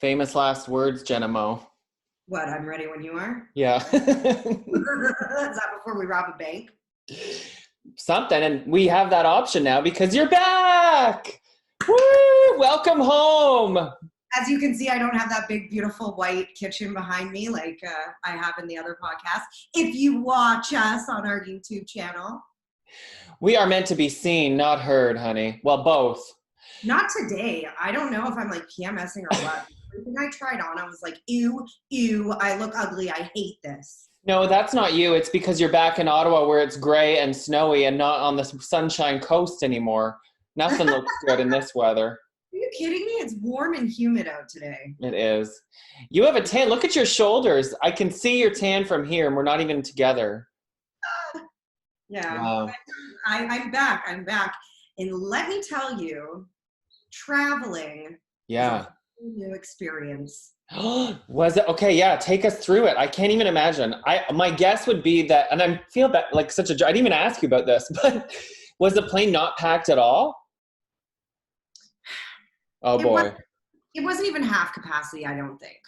Famous last words, Jenna Mo. What, I'm ready when you are? Yeah. Is that before we rob a bank? Something. And we have that option now because you're back. Woo! Welcome home. As you can see, I don't have that big, beautiful white kitchen behind me like I have in the other podcast. If you watch us on our YouTube channel. We are meant to be seen, not heard, honey. Well, both. Not today. I don't know if I'm like PMSing or what. Everything I tried on, I was like, ew, I look ugly. I hate this. No, that's not you. It's because you're back in Ottawa where it's gray and snowy and not on the Sunshine Coast anymore. Nothing looks good in this weather. Are you kidding me? It's warm and humid out today. It is. You have a tan. Look at your shoulders. I can see your tan from here and we're not even together. Yeah. Wow. I'm back. And let me tell you, traveling is a new experience. Was it? Okay, yeah, take us through it. I can't even imagine. My guess would be that, and I feel that like I didn't even ask you about this, but was the plane not packed at all? Oh boy. It wasn't even half capacity, I don't think.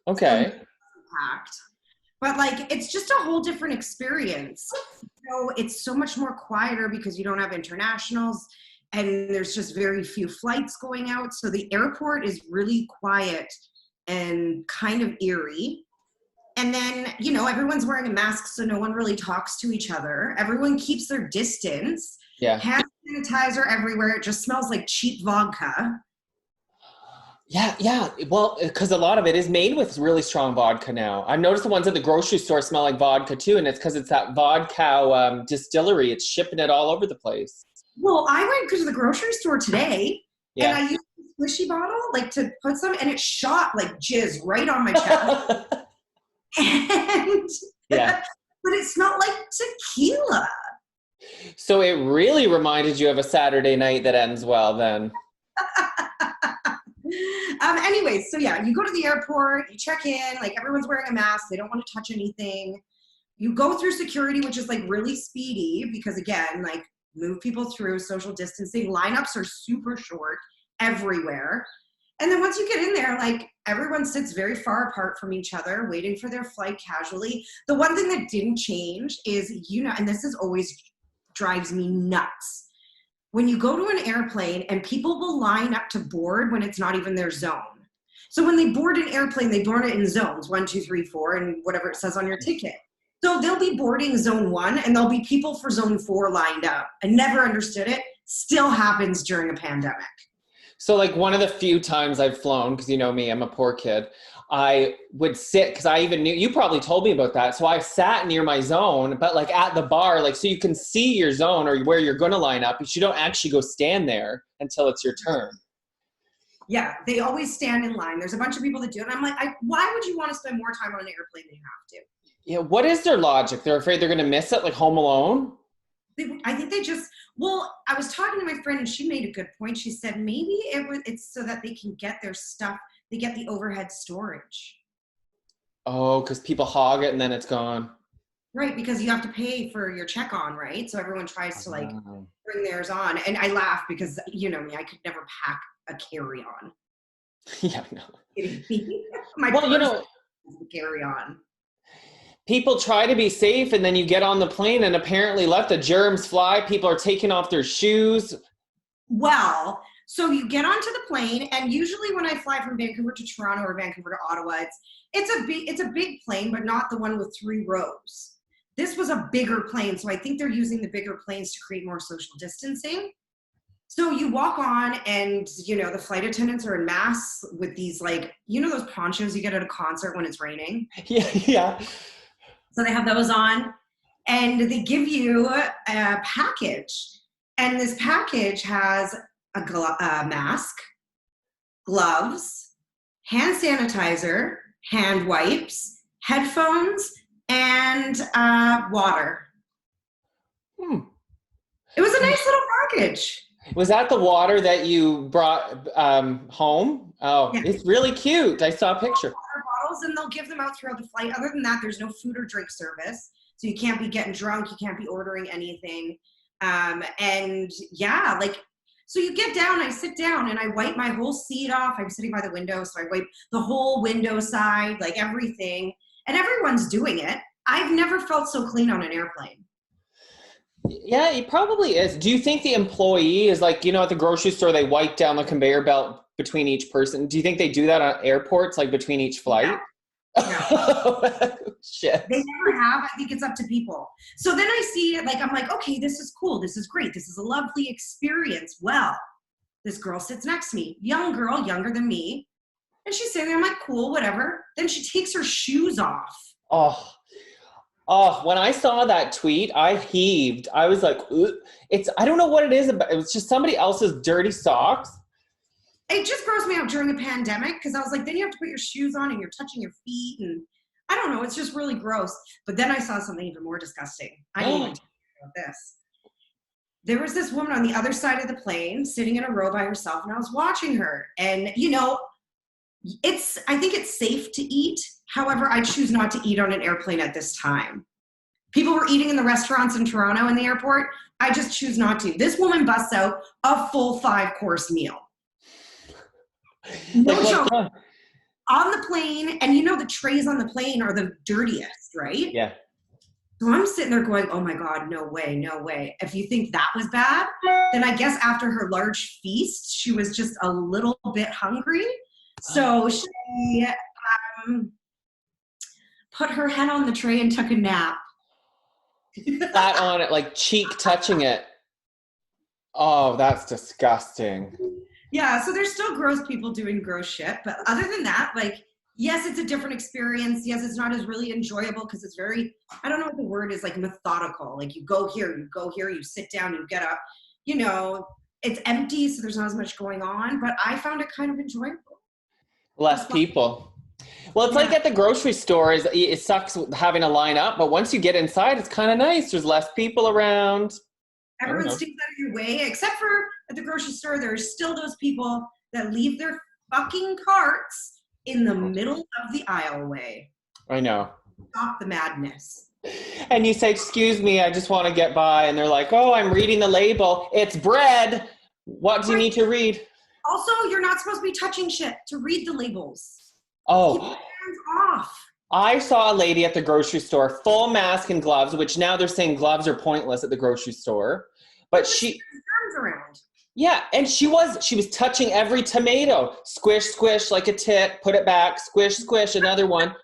Okay. So packed. But like, it's just a whole different experience. So it's so much more quieter because you don't have internationals and there's just very few flights going out. So the airport is really quiet and kind of eerie. And then, everyone's wearing a mask, so no one really talks to each other. Everyone keeps their distance. Yeah. Hand sanitizer everywhere. It just smells like cheap vodka. Yeah. Well, because a lot of it is made with really strong vodka now. I've noticed the ones at the grocery store smell like vodka too, and it's because it's that vodka distillery. It's shipping it all over the place. Well, I went to the grocery store today, and I used a squishy bottle, like to put some, and it shot like jizz right on my chest. And but it smelled like tequila. So it really reminded you of a Saturday night that ends well then. Anyways, so yeah, you go to the airport, you check in, like everyone's wearing a mask. They don't want to touch anything. You go through security, which is like really speedy because again, like move people through social distancing. Lineups are super short everywhere. And then once you get in there, like everyone sits very far apart from each other, waiting for their flight casually. The one thing that didn't change is, and this is always drives me nuts. When you go to an airplane and people will line up to board when it's not even their zone. So when they board an airplane, they board it in zones, 1, 2, 3, 4, and whatever it says on your ticket. So they'll be boarding zone 1 and there'll be people for zone 4 lined up. I never understood it. Still happens during a pandemic. So like one of the few times I've flown, because you know me, I'm a poor kid, I would sit, because I even knew, you probably told me about that. So I sat near my zone, but like at the bar, like so you can see your zone or where you're going to line up, but you don't actually go stand there until it's your turn. Yeah, they always stand in line. There's a bunch of people that do it. And I'm like, why would you want to spend more time on an airplane than you have to? Yeah, what is their logic? They're afraid they're going to miss it, like Home Alone? I think they just, I was talking to my friend and she made a good point. She said maybe it's so that they can get their stuff. They get the overhead storage. Oh, because people hog it and then it's gone. Right, because you have to pay for your check on, right? So everyone tries to like bring theirs on. And I laugh because you know me, I could never pack a carry-on. Yeah, no. My carry-on. People try to be safe and then you get on the plane and apparently let the germs fly. People are taking off their shoes. Well, so you get onto the plane, and usually when I fly from Vancouver to Toronto or Vancouver to Ottawa, it's a big plane, but not the one with 3 rows. This was a bigger plane, so I think they're using the bigger planes to create more social distancing. So you walk on, and the flight attendants are in masks with these like those ponchos you get at a concert when it's raining. Yeah. So they have those on, and they give you a package, and this package has a mask, gloves, hand sanitizer, hand wipes, headphones, and water. It was a nice little package. Was that the water that you brought home? Oh, yeah. It's really cute. I saw a picture. Water bottles, and they'll give them out throughout the flight. Other than that, there's no food or drink service. So you can't be getting drunk. You can't be ordering anything. And yeah, like So you get down, I sit down and I wipe my whole seat off. I'm sitting by the window, so I wipe the whole window side, like everything. And everyone's doing it. I've never felt so clean on an airplane. Yeah, it probably is. Do you think the employee is like, at the grocery store, they wipe down the conveyor belt between each person? Do you think they do that on airports, like between each flight? No. No. Shit. They never have. I think it's up to people. So then I see, like, I'm like, okay, this is cool. This is great. This is a lovely experience. Well, this girl sits next to me, young girl, younger than me. And she's sitting there, I'm like, cool, whatever. Then she takes her shoes off. Oh, when I saw that tweet, I heaved. I was like, I don't know what it is about. It was just somebody else's dirty socks. It just grossed me out during the pandemic because I was like, then you have to put your shoes on and you're touching your feet. And I don't know, it's just really gross. But then I saw something even more disgusting. I didn't even talk about this. There was this woman on the other side of the plane sitting in a row by herself, and I was watching her. And, I think it's safe to eat. However, I choose not to eat on an airplane at this time. People were eating in the restaurants in Toronto in the airport. I just choose not to. This woman busts out a full 5-course meal. No joke. On the plane, and the trays on the plane are the dirtiest, right? Yeah. So I'm sitting there going, oh my God, no way, no way. If you think that was bad, then I guess after her large feast, she was just a little bit hungry. So she put her head on the tray and took a nap. Sat on it, like cheek touching it. Oh, that's disgusting. Yeah, so there's still gross people doing gross shit. But other than that, like, yes, it's a different experience. Yes, it's not as really enjoyable because it's very, I don't know what the word is, like methodical. Like you go here, you sit down, you get up. It's empty, so there's not as much going on. But I found it kind of enjoyable. Less people. Well, it's like at the grocery store, it sucks having a line up, but once you get inside, it's kind of nice. There's less people around. Everyone stays out of your way, except for at the grocery store, there's still those people that leave their fucking carts in the middle of the aisleway. I know. Stop the madness. And you say, excuse me, I just want to get by. And they're like, oh, I'm reading the label. It's bread. What do you need to read? Also, you're not supposed to be touching shit to read the labels. Oh. Keep your hands off. I saw a lady at the grocery store, full mask and gloves, which now they're saying gloves are pointless at the grocery store. But she arms around. Yeah, and she was touching every tomato. Squish, squish like a tit, put it back, squish, squish, another one.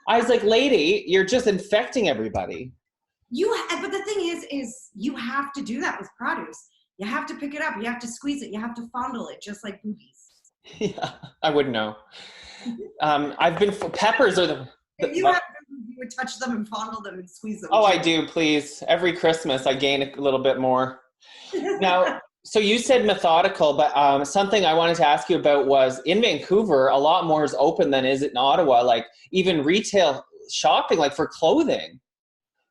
I was like, lady, you're just infecting everybody. But the thing is you have to do that with produce. You have to pick it up. You have to squeeze it. You have to fondle it, just like boobies. Yeah, I wouldn't know. Peppers are the... If you would touch them and fondle them and squeeze them. Oh, I do, please. Every Christmas, I gain a little bit more. Now, so you said methodical, but something I wanted to ask you about was in Vancouver, a lot more is open than is it in Ottawa, like even retail shopping, like for clothing.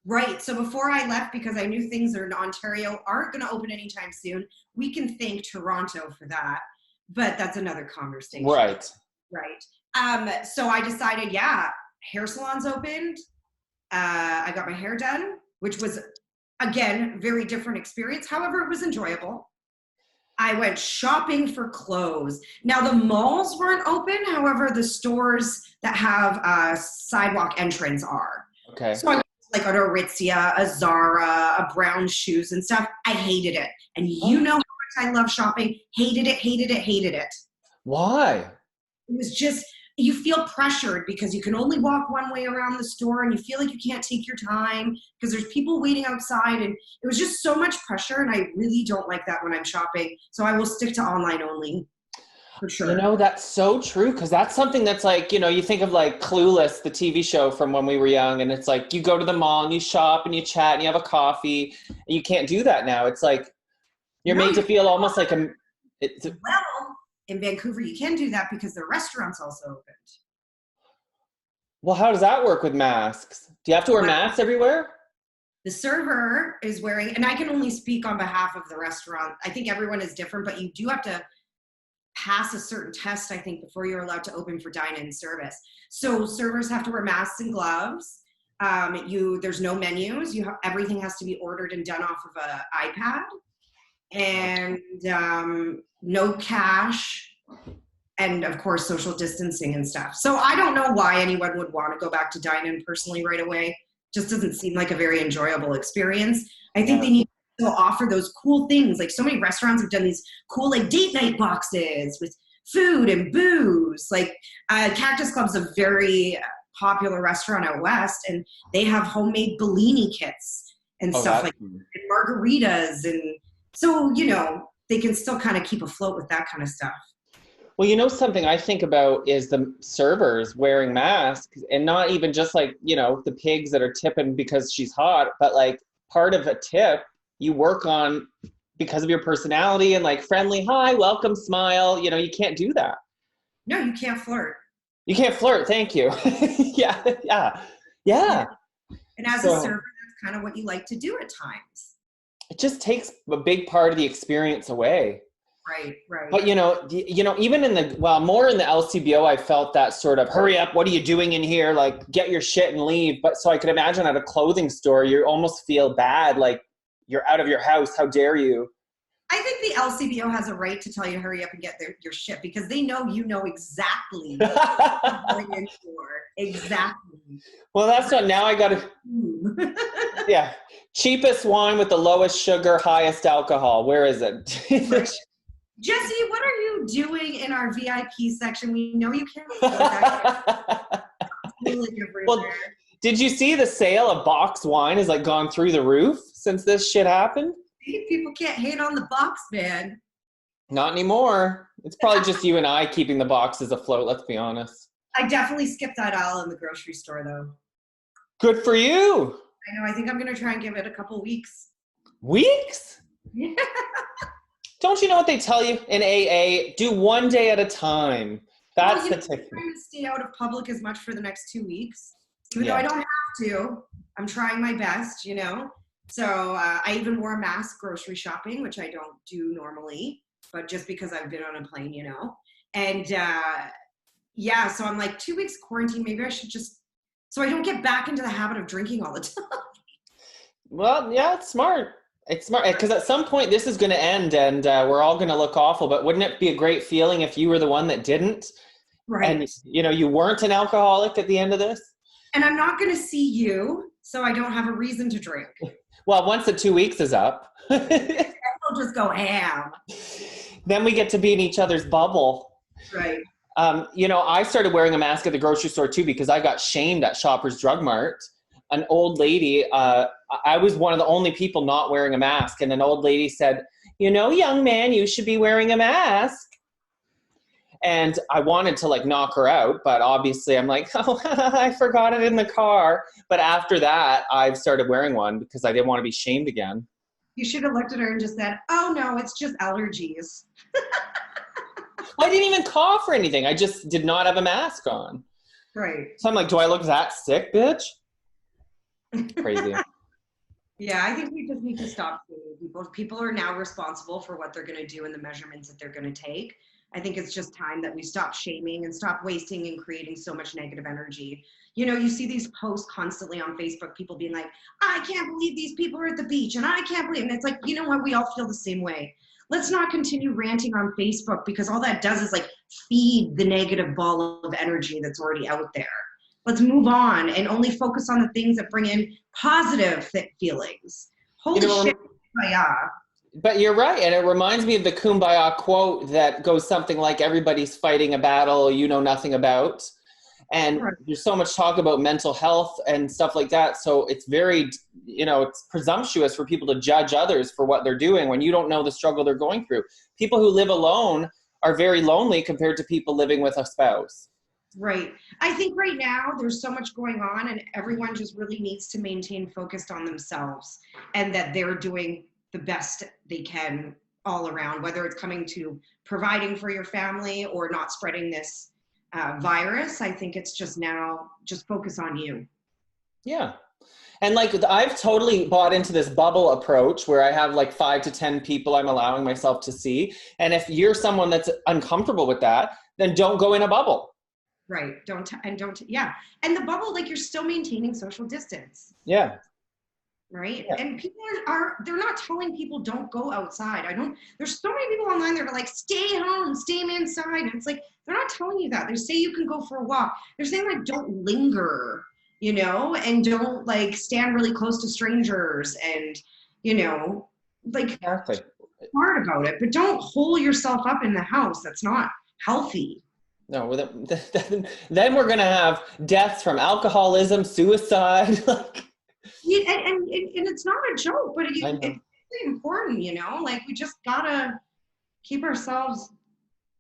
Right. So before I left, because I knew things in Ontario aren't going to open anytime soon, we can thank Toronto for that. But that's another conversation. Right. Right. So I decided, hair salons opened. I got my hair done, which was, again, very different experience. However, it was enjoyable. I went shopping for clothes. Now, the malls weren't open. However, the stores that have sidewalk entrance are. Okay. So I went to like an Aritzia, a Zara, a Brown Shoes and stuff. I hated it. And you know how much I love shopping. Hated it. Why? It was just, you feel pressured because you can only walk one way around the store and you feel like you can't take your time because there's people waiting outside, and it was just so much pressure, and I really don't like that when I'm shopping. So I will stick to online only for sure. That's so true, because that's something that's like, you think of like Clueless, the TV show from when we were young, and it's like you go to the mall and you shop and you chat and you have a coffee, and you can't do that now. It's like you're made to feel almost like well, in Vancouver, you can do that because the restaurants also opened. Well, how does that work with masks? Do you have to wear masks everywhere? The server is wearing, and I can only speak on behalf of the restaurant. I think everyone is different, but you do have to pass a certain test, I think, before you're allowed to open for dine-in service. So servers have to wear masks and gloves. There's no menus. Everything has to be ordered and done off of an iPad. and no cash, and of course social distancing and stuff. So I don't know why anyone would want to go back to dine-in personally right away. Just doesn't seem like a very enjoyable experience. I think they need to offer those cool things. Like so many restaurants have done these cool like date night boxes with food and booze. Like Cactus Club's a very popular restaurant out west, and they have homemade Bellini kits and stuff like and margaritas, and so they can still kind of keep afloat with that kind of stuff. Well, something I think about is the servers wearing masks, and not even just like, the pigs that are tipping because she's hot, but like part of a tip you work on because of your personality and like friendly, hi, welcome, smile. You can't do that. No, you can't flirt. You can't flirt. Thank you. Yeah. And as a server, that's kind of what you like to do at times. It just takes a big part of the experience away. Right. But even more in the LCBO, I felt that sort of hurry up. What are you doing in here? Like get your shit and leave. But so I could imagine at a clothing store, you almost feel bad. Like you're out of your house. How dare you? I think the LCBO has a right to tell you to hurry up and get your shit, because they know exactly what you're going in for. Exactly. Well, that's not, now I got to, yeah. Cheapest wine with the lowest sugar, highest alcohol. Where is it? Jesse, what are you doing in our VIP section? We know you can't afford that. Well, did you see the sale of box wine has like gone through the roof since this shit happened? People can't hate on the box, man. Not anymore. It's probably just you and I keeping the boxes afloat, let's be honest. I definitely skipped that aisle in the grocery store, though. Good for you. I know. I think I'm going to try and give it a couple weeks. Weeks? Yeah. Don't you know what they tell you in AA? Do one day at a time. That's the technique. I'm trying to stay out of public as much for the next 2 weeks. Even though I don't have to. I'm trying my best, So I even wore a mask grocery shopping, which I don't do normally, but just because I've been on a plane, And so I'm like 2 weeks quarantine. Maybe I should so I don't get back into the habit of drinking all the time. Well, yeah, it's smart. It's smart because at some point this is going to end and we're all going to look awful. But wouldn't it be a great feeling if you were the one that didn't? Right. And, you weren't an alcoholic at the end of this? And I'm not going to see you, so I don't have a reason to drink. Well, once the 2 weeks is up. We'll just go ham. Then we get to be in each other's bubble. Right. I started wearing a mask at the grocery store too because I got shamed at Shoppers Drug Mart. An old lady, I was one of the only people not wearing a mask, and an old lady said, young man, you should be wearing a mask. And I wanted to like knock her out, but obviously I'm like, oh, I forgot it in the car. But after that, I've started wearing one because I didn't want to be shamed again. You should have looked at her and just said, oh no, it's just allergies. I didn't even cough or anything. I just did not have a mask on. Right. So I'm like, do I look that sick, bitch? Crazy. Yeah, I think we just need to stop shaming people. People are now responsible for what they're going to do and the measurements that they're going to take. I think it's just time that we stop shaming and stop wasting and creating so much negative energy. You see these posts constantly on Facebook, people being like, I can't believe these people are at the beach, and I can't believe, and it's like, you know what, we all feel the same way. Let's not continue ranting on Facebook, because all that does is like feed the negative ball of energy that's already out there. Let's move on and only focus on the things that bring in positive feelings. Holy shit, yeah. But you're right, and it reminds me of the Kumbaya quote that goes something like, everybody's fighting a battle you know nothing about. And there's so much talk about mental health and stuff like that. So it's very, it's presumptuous for people to judge others for what they're doing when you don't know the struggle they're going through. People who live alone are very lonely compared to people living with a spouse. Right. I think right now there's so much going on, and everyone just really needs to maintain focused on themselves and that they're doing the best they can all around, whether it's coming to providing for your family or not spreading this virus. I think it's just focus on you. Yeah. And like, I've totally bought into this bubble approach where I have like 5 to 10 people I'm allowing myself to see. And if you're someone that's uncomfortable with that, then don't go in a bubble. Right. And the bubble, like, you're still maintaining social distance. Yeah. right? Yeah. And people they're not telling people don't go outside. There's so many people online that are like, stay home, stay inside. And it's like, they're not telling you that. They say you can go for a walk. They're saying like, don't linger, you know, and don't like stand really close to strangers and, you know, like Exactly. smart about it, but don't hole yourself up in the house. That's not healthy. No, then we're going to have deaths from alcoholism, suicide. Yeah, and it's not a joke, but it's really important, you know, like we just gotta keep ourselves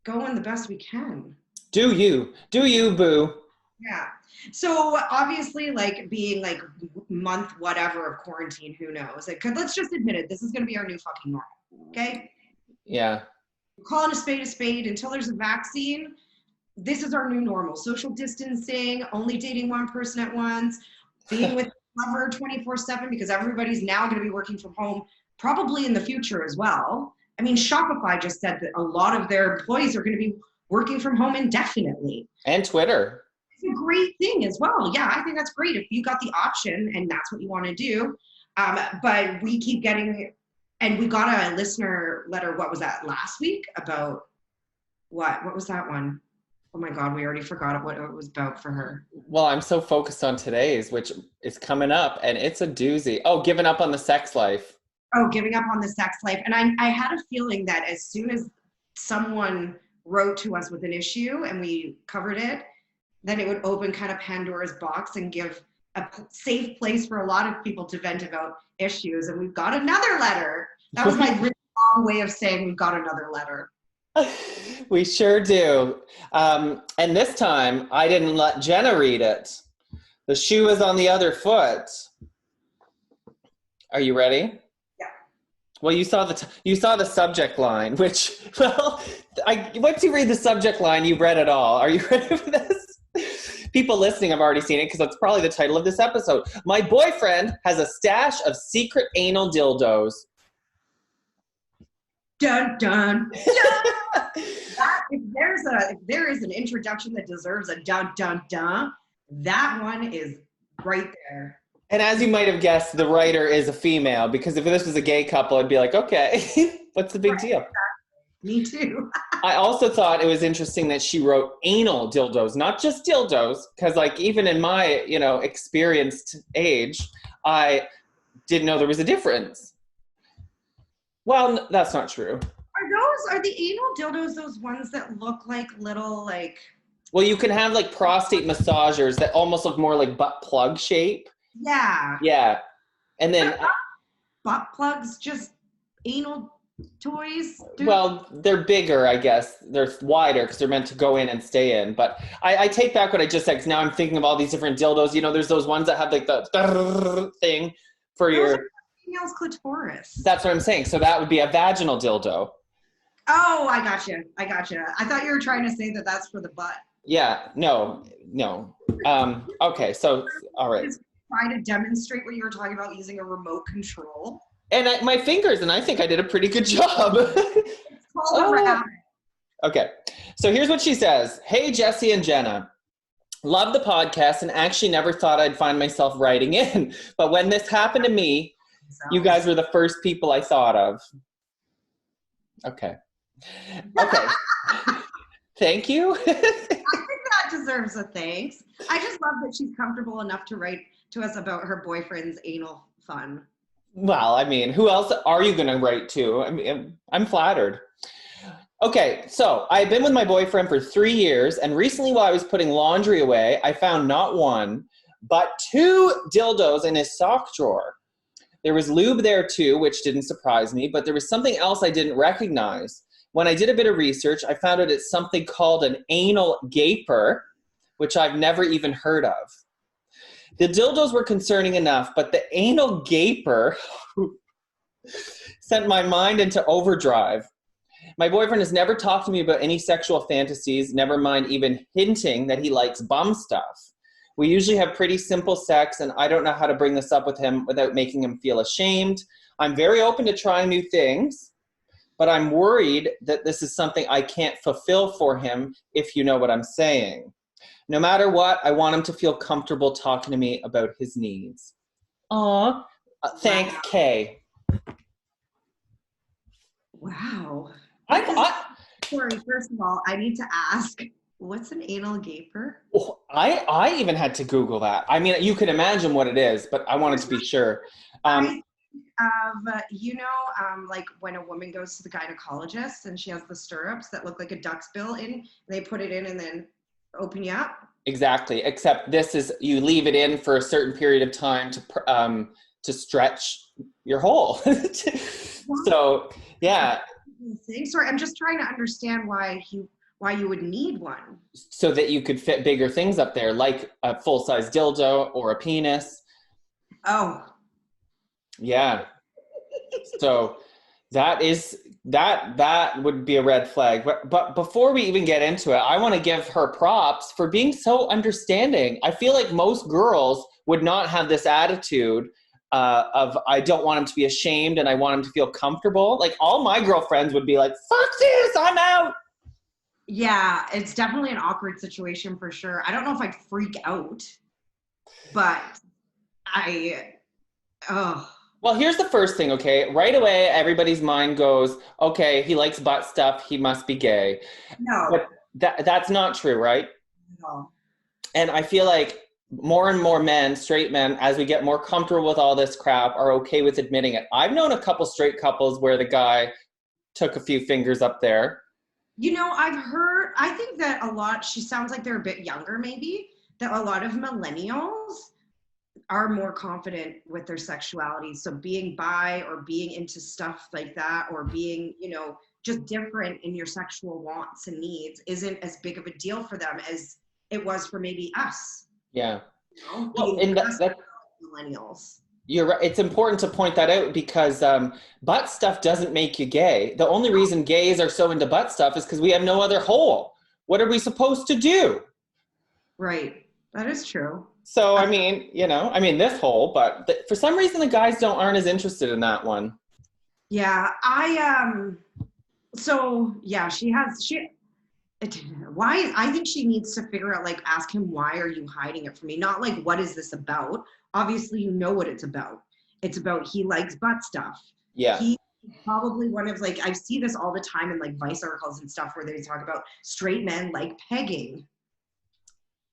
going the best we can. Do you, boo. Yeah. So obviously, like being like month whatever of quarantine, who knows? Like, let's just admit it. This is going to be our new fucking normal. Okay. Yeah. We're calling a spade until there's a vaccine. This is our new normal. Social distancing, only dating one person at once, being with lover 24/7 because everybody's now going to be working from home, probably in the future as well. I mean, Shopify just said that a lot of their employees are going to be working from home indefinitely. And Twitter. It's a great thing as well. Yeah, I think that's great if you got the option and that's what you want to do. But we keep getting, and we got a listener letter, what was that, last week? About what was that one? Oh my God, we already forgot what it was about for her. Well, I'm so focused on today's, which is coming up, and it's a doozy. Oh, giving up on the sex life. Oh, giving up on the sex life. And I had a feeling that as soon as someone wrote to us with an issue and we covered it, then it would open kind of Pandora's box and give a safe place for a lot of people to vent about issues. And we've got another letter. That was my really long way of saying we've got another letter. We sure do. And this time, I didn't let Jenna read it. The shoe is on the other foot. Are you ready? Yeah. Well, you saw the subject line, which, well, once you read the subject line, you've read it all. Are you ready for this? People listening have already seen it because that's probably the title of this episode. My boyfriend has a stash of secret anal dildos. Dun, dun, dun. If there is an introduction that deserves a dun, dun, dun, that one is right there. And as you might have guessed, the writer is a female, because if this was a gay couple, I'd be like, okay, what's the big deal? Exactly. Me too. I also thought it was interesting that she wrote anal dildos, not just dildos, because like even in my, experienced age, I didn't know there was a difference. Well, that's not true. Are the anal dildos those ones that look like little like? Well, you can have like prostate massagers that almost look more like butt plug shape. Yeah. Yeah. And then butt plugs, just anal toys. Dude. Well, they're bigger, I guess. They're wider because they're meant to go in and stay in. But I take back what I just said, because now I'm thinking of all these different dildos. There's those ones that have like the thing for your female's clitoris. That's what I'm saying. So that would be a vaginal dildo. Oh, I gotcha. I thought you were trying to say that that's for the butt. Yeah. No. Okay. So, all right. Just try to demonstrate what you were talking about using a remote control. And my fingers, and I think I did a pretty good job. It's called a rabbit. Okay. So here's what she says. Hey, Jesse and Jenna. Love the podcast and actually never thought I'd find myself writing in. But when this happened to me, you guys were the first people I thought of. Okay. Thank you. I think that deserves a thanks. I just love that she's comfortable enough to write to us about her boyfriend's anal fun. Well, I mean, who else are you going to write to? I mean, I'm flattered. Okay, so I've been with my boyfriend for 3 years, and recently while I was putting laundry away, I found not one, but 2 dildos in his sock drawer. There was lube there too, which didn't surprise me, but there was something else I didn't recognize. When I did a bit of research, I found out it's something called an anal gaper, which I've never even heard of. The dildos were concerning enough, but the anal gaper sent my mind into overdrive. My boyfriend has never talked to me about any sexual fantasies, never mind even hinting that he likes bum stuff. We usually have pretty simple sex, and I don't know how to bring this up with him without making him feel ashamed. I'm very open to trying new things, but I'm worried that this is something I can't fulfill for him, if you know what I'm saying. No matter what, I want him to feel comfortable talking to me about his needs. Aw, Thank Wow. K. Wow. I, Sorry, first of all, I need to ask, what's an anal gaper? I even had to Google that. I mean, you can imagine what it is, but I wanted to be sure. I think of, like when a woman goes to the gynecologist and she has the stirrups that look like a duck's bill in, they put it in and then open you up. Exactly. Except this is, you leave it in for a certain period of time to stretch your hole. So, yeah. Sorry, I'm just trying to understand why you would need one. So that you could fit bigger things up there, like a full-size dildo or a penis. Oh. Yeah. So that would be a red flag. But before we even get into it, I want to give her props for being so understanding. I feel like most girls would not have this attitude of I don't want him to be ashamed and I want him to feel comfortable. Like all my girlfriends would be like, fuck this, I'm out. Yeah, it's definitely an awkward situation for sure. I don't know if I'd freak out, but Well, here's the first thing, okay? Right away, everybody's mind goes, okay, he likes butt stuff, he must be gay. No. But that's not true, right? No. And I feel like more and more men, straight men, as we get more comfortable with all this crap, are okay with admitting it. I've known a couple straight couples where the guy took a few fingers up there. I've heard, I think that she sounds like they're a bit younger maybe, that a lot of millennials are more confident with their sexuality. So being bi or being into stuff like that, or being, just different in your sexual wants and needs isn't as big of a deal for them as it was for maybe us. Yeah. Well, and millennials. You're right. It's important to point that out because butt stuff doesn't make you gay. The only reason gays are so into butt stuff is because we have no other hole. What are we supposed to do? Right. That is true. So, I mean, this hole, but for some reason the guys aren't as interested in that one. Yeah. I think she needs to figure out, like, ask him, why are you hiding it from me? Not like, what is this about? Obviously, you know what it's about. It's about he likes butt stuff. Yeah. He's probably one of, like, I see this all the time in, like, Vice articles and stuff where they talk about straight men like pegging.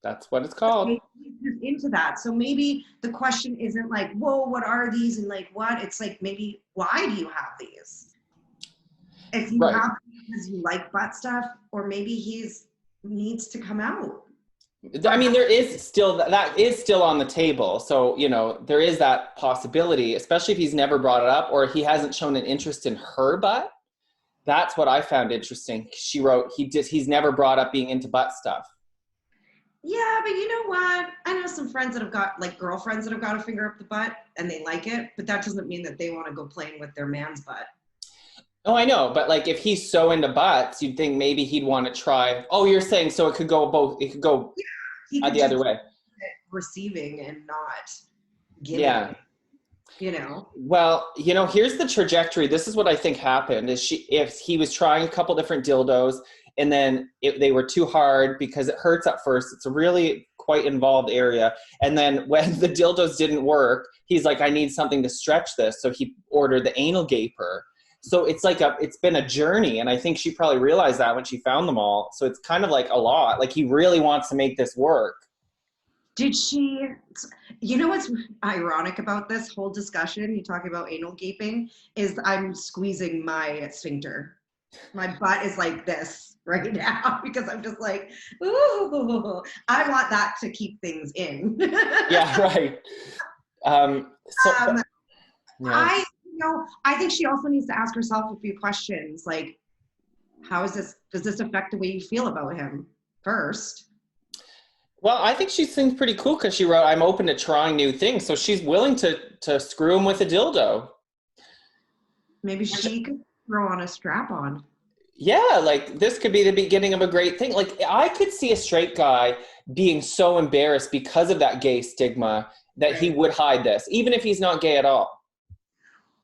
That's what it's called. He's into that. So maybe the question isn't like, whoa, what are these? And like, what? It's like, maybe, why do you have these? If you have them because you like butt stuff, or maybe needs to come out. I mean, there is still, that is still on the table. So, there is that possibility, especially if he's never brought it up or he hasn't shown an interest in her butt. That's what I found interesting. She wrote, he's never brought up being into butt stuff. Yeah, but you know what? I know some friends that have got, like, girlfriends that have got a finger up the butt and they like it, but that doesn't mean that they want to go playing with their man's butt. Oh, I know. But like, if he's so into butts, you'd think maybe he'd want to try. Oh, you're saying so it could go both. It could go the other way. Receiving and not giving. Yeah. Well, here's the trajectory. This is what I think happened is if he was trying a couple different dildos and then they were too hard because it hurts at first. It's a really quite involved area. And then when the dildos didn't work, he's like, I need something to stretch this. So he ordered the anal gaper. So it's like it's been a journey. And I think she probably realized that when she found them all. So it's kind of like a lot, like he really wants to make this work. Did she, what's ironic about this whole discussion, you talking about anal gaping, is I'm squeezing my sphincter. My butt is like this right now because I'm just like, ooh, I want that to keep things in. Yeah, right. Yeah. I think she also needs to ask herself a few questions, like, does this affect the way you feel about him first? Well, I think she seems pretty cool because she wrote, I'm open to trying new things. So she's willing to screw him with a dildo. Maybe she could throw on a strap on. Yeah, like this could be the beginning of a great thing. Like I could see a straight guy being so embarrassed because of that gay stigma that he would hide this, even if he's not gay at all.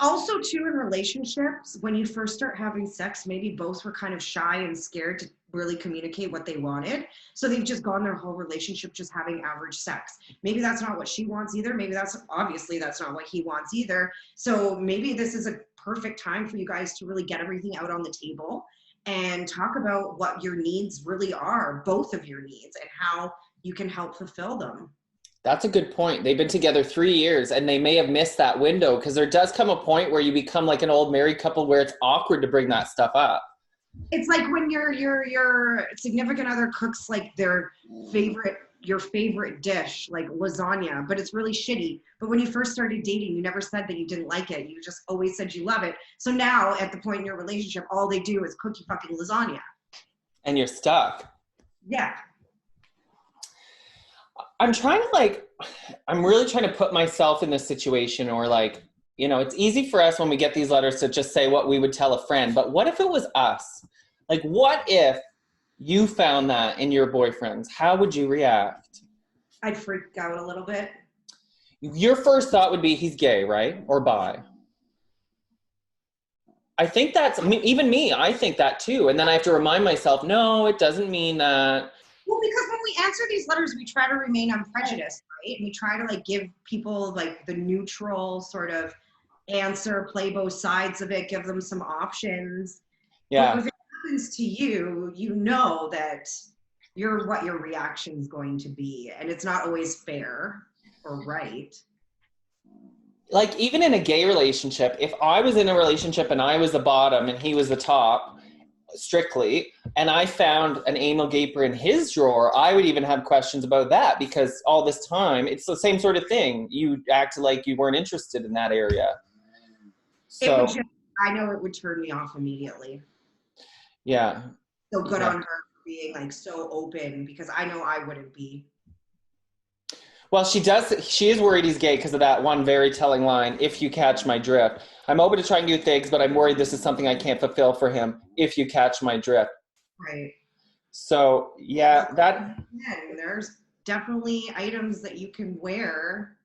Also, too, in relationships, when you first start having sex, maybe both were kind of shy and scared to really communicate what they wanted. So they've just gone their whole relationship just having average sex. Maybe that's not what she wants either. Maybe that's not what he wants either. So maybe this is a perfect time for you guys to really get everything out on the table and talk about what your needs really are, both of your needs, and how you can help fulfill them. That's a good point. They've been together 3 years and they may have missed that window, because there does come a point where you become like an old married couple where it's awkward to bring that stuff up. It's like when your significant other cooks like your favorite dish, like lasagna, but it's really shitty. But when you first started dating, you never said that you didn't like it. You just always said you love it. So now at the point in your relationship, all they do is cook you fucking lasagna. And you're stuck. Yeah. I'm really trying to put myself in this situation, or like, you know, it's easy for us when we get these letters to just say what we would tell a friend. But what if it was us? Like, what if you found that in your boyfriends? How would you react? I'd freak out a little bit. Your first thought would be he's gay, right? Or bi. I think even me, I think that too. And then I have to remind myself, no, it doesn't mean that. Well, because when we answer these letters, we try to remain unprejudiced, right? And we try to like give people like the neutral sort of answer, play both sides of it, give them some options. Yeah. But if it happens to you, you know that what your reaction is going to be, and it's not always fair or right. Like, even in a gay relationship, if I was in a relationship and I was the bottom and he was the top, strictly, and I found an anal gaper in his drawer, I would even have questions about that, because all this time it's the same sort of thing. You acted like you weren't interested in that area. So I know it would turn me off immediately. Yeah. So good on her for being like so open, because I know I wouldn't be. Well, she is worried he's gay because of that one very telling line, if you catch my drift. I'm open to trying new things, but I'm worried this is something I can't fulfill for him, if you catch my drift. Right. So, yeah, there's definitely items that you can wear.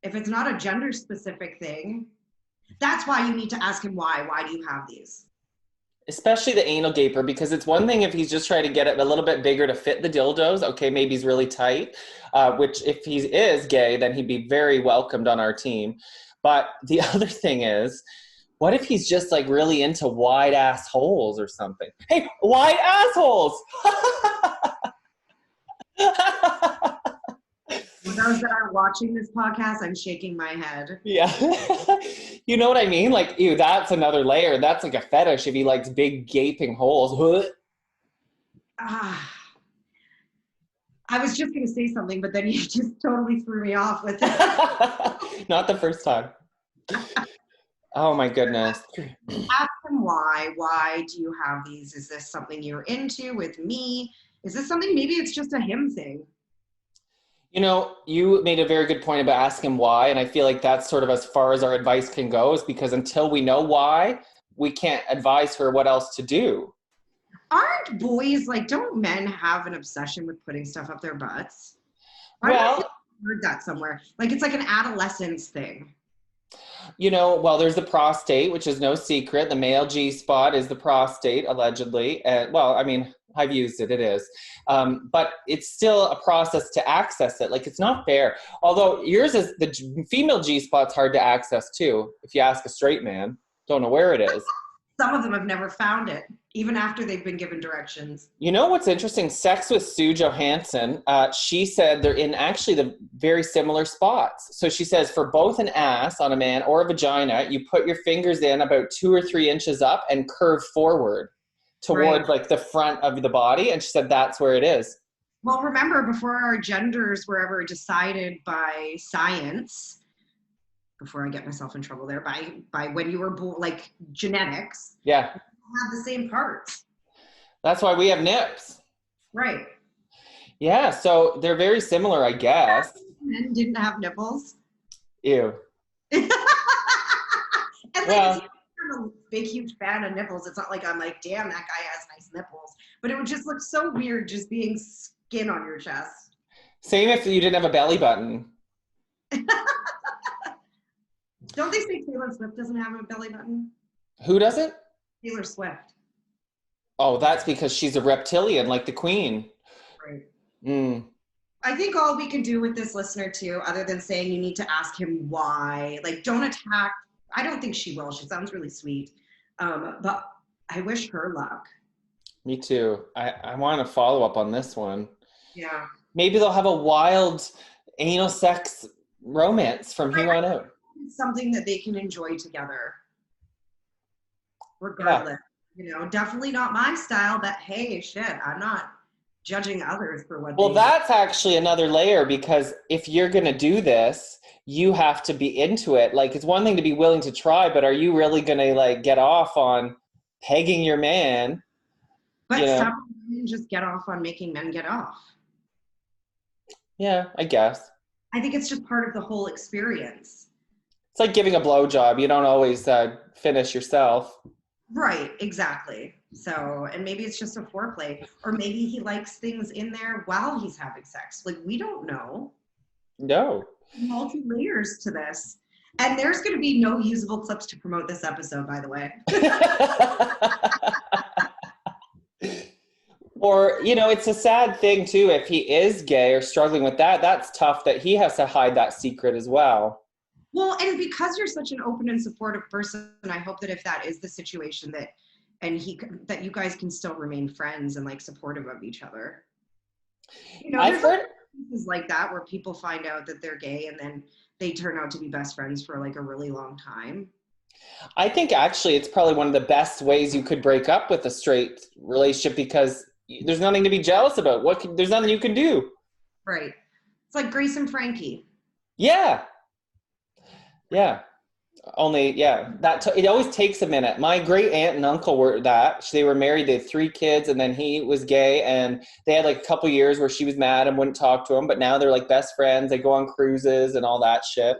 If it's not a gender specific thing, that's why you need to ask him why. Why do you have these? Especially the anal gaper, because it's one thing if he's just trying to get it a little bit bigger to fit the dildos. Okay, maybe he's really tight, which if he is gay, then he'd be very welcomed on our team. But the other thing is, what if he's just like really into wide ass holes or something? Hey, wide assholes! For those that are watching this podcast, I'm shaking my head. Yeah. You know what I mean? Like, ew, that's another layer. That's like a fetish if he likes big gaping holes. I was just going to say something, but then you just totally threw me off with it. Not the first time. Oh my goodness. Ask him why. Why do you have these? Is this something you're into with me? Is this something, maybe it's just a him thing? You know, you made a very good point about asking why, and I feel like that's sort of as far as our advice can go, is because until we know why, we can't advise her what else to do. Aren't boys, like, don't men have an obsession with putting stuff up their butts? I heard that somewhere. Like, it's like an adolescence thing. You know, well, there's the prostate, which is no secret. The male G-spot is the prostate, allegedly. And, well, I mean, I've used it, it is. But it's still a process to access it. Like, it's not fair. Although yours is, the female G-spot's hard to access too. If you ask a straight man, don't know where it is. Some of them have never found it, even after they've been given directions. You know what's interesting? Sex with Sue Johansson, she said they're in actually the very similar spots. So she says for both an ass on a man or a vagina, you put your fingers in about 2 or 3 inches up and curve forward towards like the front of the body. And she said that's where it is. Well, remember, before our genders were ever decided by science, before I get myself in trouble there, by when you were born, like genetics. Yeah. Have the same parts. That's why we have nips. Right. Yeah, so they're very similar, I guess. Men didn't have nipples. Ew. And well, I'm a big, huge fan of nipples. It's not like I'm like, damn, that guy has nice nipples. But it would just look so weird just being skin on your chest. Same if you didn't have a belly button. Don't they say Taylor Swift doesn't have a belly button? Who doesn't? Taylor Swift. Oh, that's because she's a reptilian, like the queen. Right. Mm. I think all we can do with this listener too, other than saying you need to ask him why, like don't attack. I don't think she will. She sounds really sweet. But I wish her luck. Me too. I want to follow up on this one. Yeah. Maybe they'll have a wild anal sex romance from here on out. Something that they can enjoy together. Regardless. Yeah. You know, definitely not my style, but hey, shit, I'm not judging others for what Well, they that's actually another layer, because if you're going to do this, you have to be into it. Like, it's one thing to be willing to try, but are you really going to like get off on pegging your man? But some women just get off on making men get off. Yeah, I guess. I think it's just part of the whole experience. It's like giving a blowjob. You don't always finish yourself. Right, exactly. So, and maybe it's just a foreplay, or maybe he likes things in there while he's having sex. Like, we don't know. No. Multi layers to this. And there's going to be no usable clips to promote this episode, by the way. Or, you know, it's a sad thing too. If he is gay or struggling with that, that's tough that he has to hide that secret as well. Well, and because you're such an open and supportive person, I hope that if that is the situation that you guys can still remain friends and like supportive of each other. You know, I've heard cases like that where people find out that they're gay and then they turn out to be best friends for like a really long time. I think actually it's probably one of the best ways you could break up with a straight relationship, because there's nothing to be jealous about. There's nothing you can do. Right. It's like Grace and Frankie. Yeah. Yeah. Only, yeah, it always takes a minute. My great aunt and uncle were that. They were married, they had 3 kids, and then he was gay, and they had like a couple years where she was mad and wouldn't talk to him, but now they're like best friends. They go on cruises and all that shit.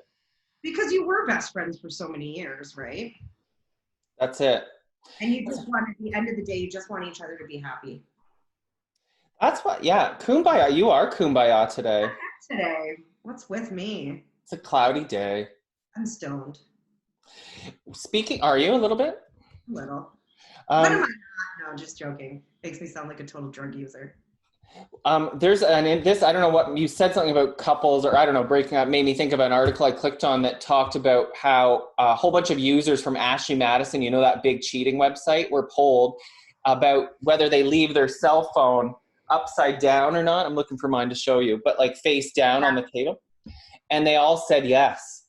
Because you were best friends for so many years, right? That's it. And you just want, at the end of the day, you just want each other to be happy. That's what, yeah, kumbaya. You are kumbaya today. Today. What's with me? It's a cloudy day. I'm stoned. Speaking, are you a little bit? A little. What am I not? No, just joking. Makes me sound like a total drug user. There's in this, I don't know what, you said something about couples, or I don't know, breaking up, made me think of an article I clicked on that talked about how a whole bunch of users from Ashley Madison, you know, that big cheating website, were polled about whether they leave their cell phone upside down or not. I'm looking for mine to show you, but like face down on the table. And they all said yes.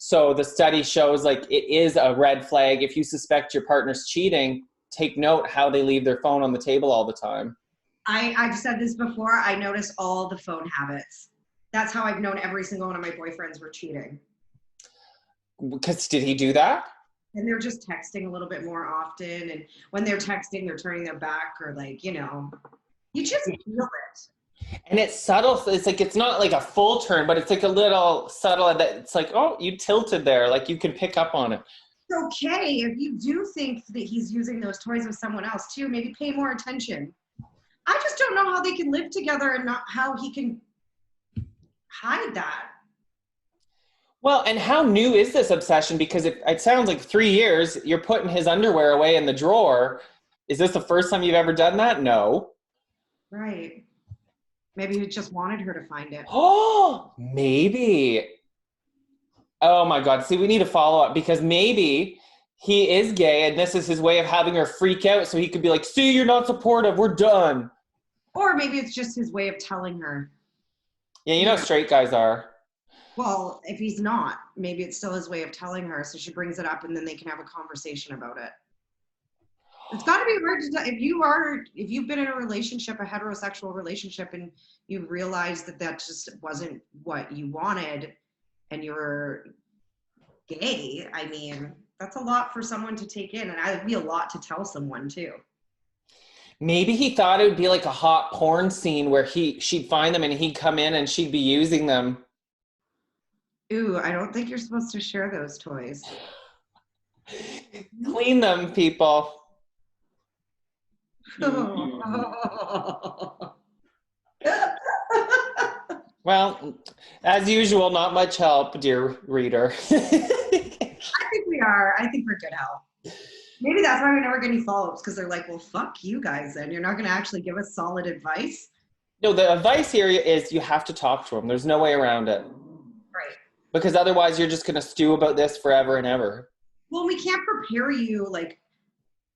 So the study shows like it is a red flag. If you suspect your partner's cheating, take note how they leave their phone on the table all the time. I've said this before. I notice all the phone habits. That's how I've known every single one of my boyfriends were cheating. Because did he do that? And they're just texting a little bit more often. And when they're texting, they're turning their back, or like, you know, you just feel it. And it's subtle. It's like, it's not like a full turn, but it's like a little subtle. It's like, oh, you tilted there. Like you can pick up on it. It's okay. If you do think that he's using those toys with someone else too, maybe pay more attention. I just don't know how they can live together and not how he can hide that. Well, and how new is this obsession? Because it sounds like 3 years, you're putting his underwear away in the drawer. Is this the first time you've ever done that? No. Right. Maybe he just wanted her to find it. Oh, maybe. Oh my God. See, we need to follow up, because maybe he is gay and this is his way of having her freak out so he could be like, see, you're not supportive. We're done. Or maybe it's just his way of telling her. Yeah, you know straight guys are. Well, if he's not, maybe it's still his way of telling her. So she brings it up and then they can have a conversation about it. It's got to be hard to, if you've been in a relationship, a heterosexual relationship, and you realize that just wasn't what you wanted and you're gay, I mean, that's a lot for someone to take in. And it would be a lot to tell someone too. Maybe he thought it would be like a hot porn scene where she'd find them and he'd come in and she'd be using them. Ooh, I don't think you're supposed to share those toys. Clean them, people. Well, as usual, not much help, dear reader. I think we are. I think we're good help. Maybe that's why we never get any follow-ups, because they're like, well, fuck you guys then. You're not going to actually give us solid advice. No, the advice here is you have to talk to him. There's no way around it. Right. Because otherwise you're just going to stew about this forever and ever. Well, we can't prepare you like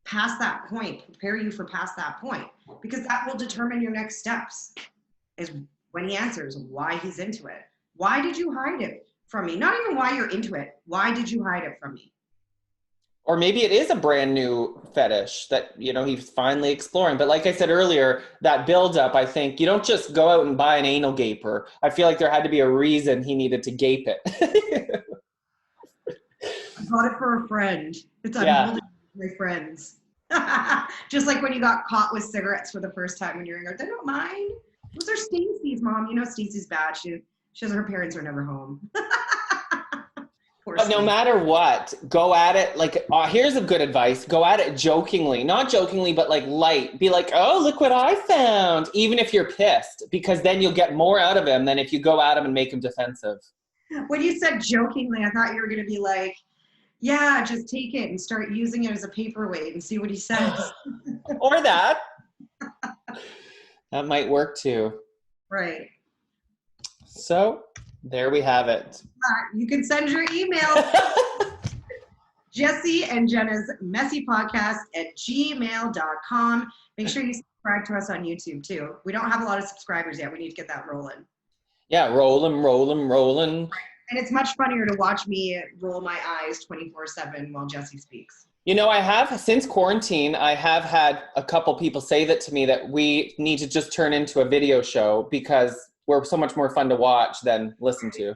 past that point, prepare you for past that point, because that will determine your next steps. Is when he answers why he's into it. Why did you hide it from me? Not even why you're into it. Why did you hide it from me? Or maybe it is a brand new fetish that, you know, he's finally exploring. But like I said earlier, that buildup, I think, you don't just go out and buy an anal gaper. I feel like there had to be a reason he needed to gape it. I bought it for a friend. It's unholding my friends. Just like when you got caught with cigarettes for the first time when you're younger. They don't mind. Those are Stacey's, Mom. You know Stacey's bad. She says her parents are never home. But no matter what, go at it like, here's a good advice. Go at it jokingly. Not jokingly, but like light. Be like, oh, look what I found. Even if you're pissed, because then you'll get more out of him than if you go at him and make him defensive. When you said jokingly, I thought you were going to be like, yeah, just take it and start using it as a paperweight and see what he says. Or that. That might work too. Right. So there we have it. You can send your email. Jesse and Jenna's messy podcast at gmail.com. Make sure you subscribe to us on YouTube too. We don't have a lot of subscribers yet. We need to get that rolling. Yeah, rolling. And it's much funnier to watch me roll my eyes 24/7 while Jesse speaks. You know, I have, since quarantine, I have had a couple people say that to me, that we need to just turn into a video show because we're so much more fun to watch than listen to.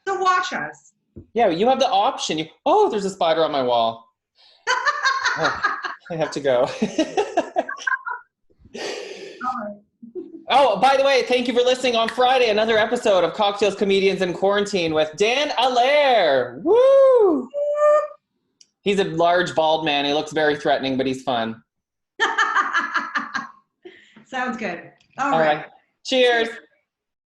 So watch us. Yeah, you have the option. There's a spider on my wall. I have to go. Oh, by the way, thank you for listening on Friday. Another episode of Cocktails, Comedians, in Quarantine with Dan Allaire. Woo! He's a large, bald man. He looks very threatening, but he's fun. Sounds good. All right. Cheers.